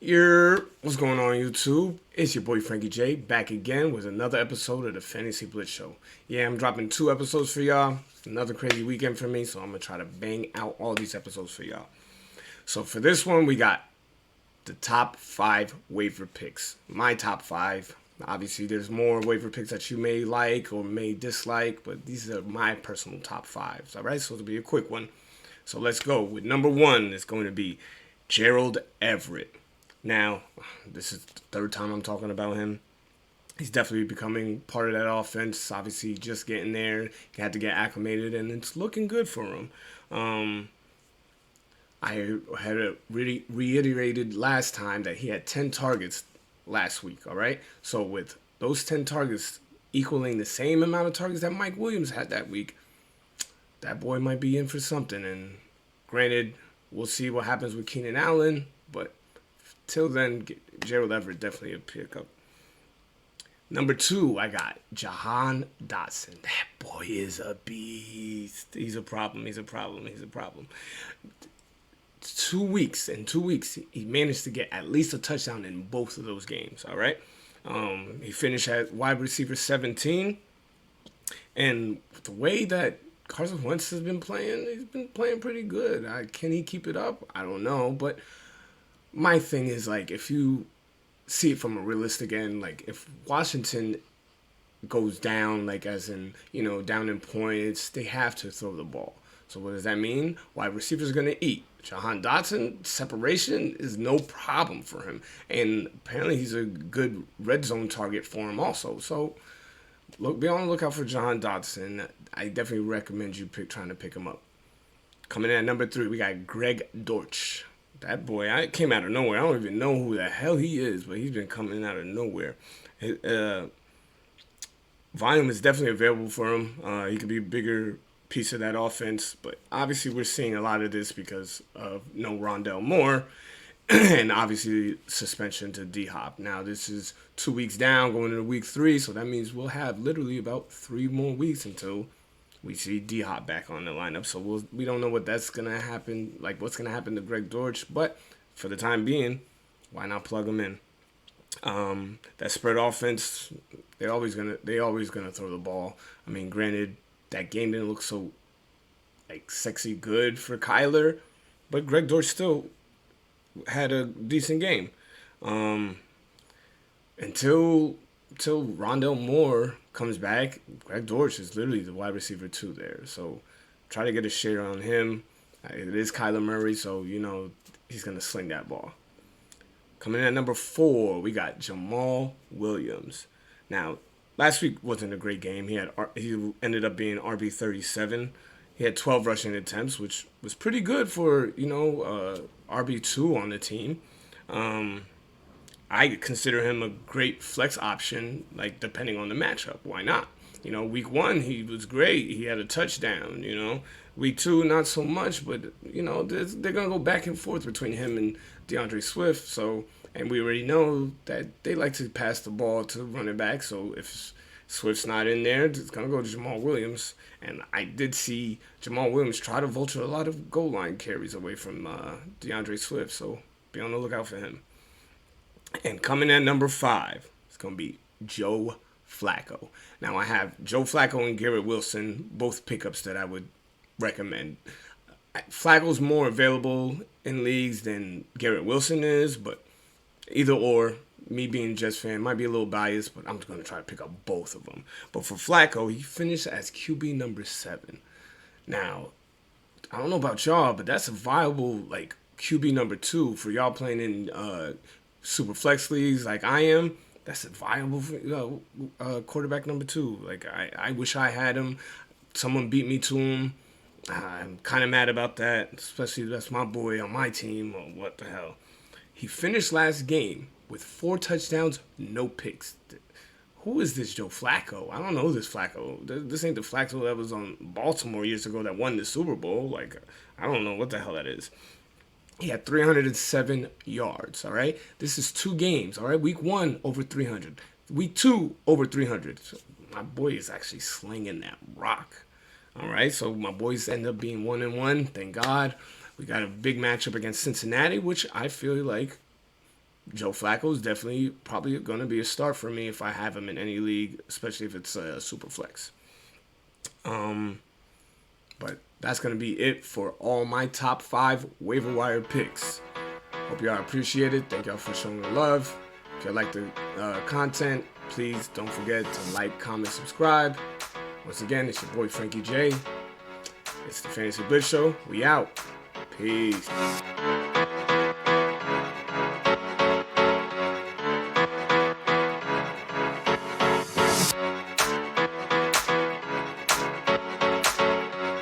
What's going on YouTube? It's your boy Frankie J back again with another episode of the Fantasy Blitz Show. Yeah, I'm dropping 2 episodes for y'all. Another crazy weekend for me, so I'm gonna try to bang out all these episodes for y'all. So for this one, we got the top 5 waiver picks. My top 5. Obviously, there's more waiver picks that you may like or may dislike, but these are my personal top 5s. All right, so it'll be a quick one. So let's go with number 1. It's going to be Gerald Everett. Now, this is the third time I'm talking about him. He's definitely becoming part of that offense. Obviously, just getting there. He had to get acclimated, and it's looking good for him. I had really reiterated last time that he had 10 targets last week, all right? So with those 10 targets equaling the same amount of targets that Mike Williams had that week, that boy might be in for something. And granted, we'll see what happens with Keenan Allen, but till then, Gerald Everett definitely a pickup. Number 2, I got Jahan Dotson. That boy is a beast. He's a problem. 2 weeks. In 2 weeks, he managed to get at least a touchdown in both of those games. All right. He finished at wide receiver 17, and the way that Carson Wentz has been playing, he's been playing pretty good. Can he keep it up? I don't know, but my thing is, like, if you see it from a realistic end, like, if Washington goes down, like, as in, down in points, they have to throw the ball. So what does that mean? Wide receivers are going to eat. Jahan Dotson, separation is no problem for him. And apparently he's a good red zone target for him also. So be on the lookout for Jahan Dotson. I definitely recommend you trying to pick him up. Coming in at number 3, we got Greg Dortch. That boy, I came out of nowhere. I don't even know who the hell he is, but he's been coming out of nowhere. Volume is definitely available for him. He could be a bigger piece of that offense, but obviously we're seeing a lot of this because of no Rondell Moore and obviously suspension to D-Hop. Now this is 2 weeks down, going into week 3, so that means we'll have literally about 3 more weeks until we see D-Hop back on the lineup. So we don't know what that's going to happen, like what's going to happen to Greg Dortch, but for the time being, why not plug him in? That spread offense, they're always gonna throw the ball. I mean, granted, that game didn't look so like sexy good for Kyler, but Greg Dortch still had a decent game. Until Rondell Moore comes back, Greg Dortch is literally the wide receiver 2 there. So try to get a share on him. It is Kyler Murray, so he's gonna sling that ball. Coming in at number 4, we got Jamal Williams. Now, last week wasn't a great game. He ended up being RB37. He had 12 rushing attempts, which was pretty good for RB2 on the team. I consider him a great flex option, like depending on the matchup. Why not? Week 1 he was great. He had a touchdown. Week 2 not so much, but they're gonna go back and forth between him and DeAndre Swift. So, and we already know that they like to pass the ball to running back. So if Swift's not in there, it's gonna go to Jamal Williams. And I did see Jamal Williams try to vulture a lot of goal line carries away from DeAndre Swift. So be on the lookout for him. And coming at number 5, it's going to be Joe Flacco. Now, I have Joe Flacco and Garrett Wilson, both pickups that I would recommend. Flacco's more available in leagues than Garrett Wilson is, but either or, me being a Jets fan, might be a little biased, but I'm going to try to pick up both of them. But for Flacco, he finished as QB number 7. Now, I don't know about y'all, but that's a viable, like, QB number 2 for y'all playing in super flex leagues like I am. That's a viable quarterback number 2. Like, I wish I had him. Someone beat me to him. I'm kind of mad about that, especially that's my boy on my team. Oh, what the hell? He finished last game with 4 touchdowns, no picks. Who is this Joe Flacco? I don't know this Flacco. This ain't the Flacco that was on Baltimore years ago that won the Super Bowl. Like, I don't know what the hell that is. He had 307 yards, all right? This is 2 games, all right? Week 1, over 300. Week 2, over 300. So my boy is actually slinging that rock, all right? So my boys end up being 1-1, thank God. We got a big matchup against Cincinnati, which I feel like Joe Flacco is definitely probably going to be a start for me if I have him in any league, especially if it's a super flex. But that's going to be it for all my top 5 waiver wire picks. Hope y'all appreciate it. Thank y'all for showing the love. If y'all like the content, please don't forget to like, comment, subscribe. Once again, it's your boy Frankie J. It's the Fantasy Blitz Show. We out. Peace.